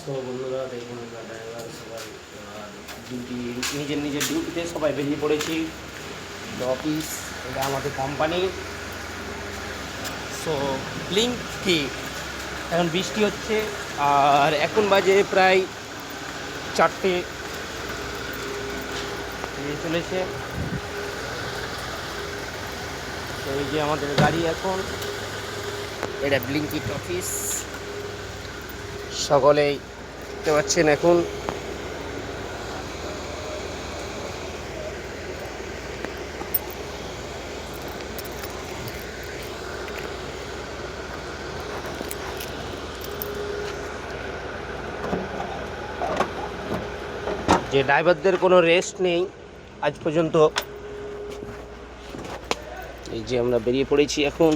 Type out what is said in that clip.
So বন্ধুরা দেখুন আমরা ড্রাইভার সবাই ডিউটি নিজের নিজের ডিউটিতে সবাই বেরিয়ে পড়েছি। অফিস এটা আমাদের কোম্পানি। সো ব্লিঙ্ক কি এখন বৃষ্টি হচ্ছে আর এখন বাজে প্রায় 4টে চলেছে। তো এই যে আমাদের গাড়ি এখন, এটা ব্লিঙ্কিট অফিস, সকলেই দেখতে পাচ্ছেন। এখন যে ড্রাইভারদের কোনো রেস্ট নেই আজ পর্যন্ত। এই যে আমরা বেরিয়ে পড়েছি এখন।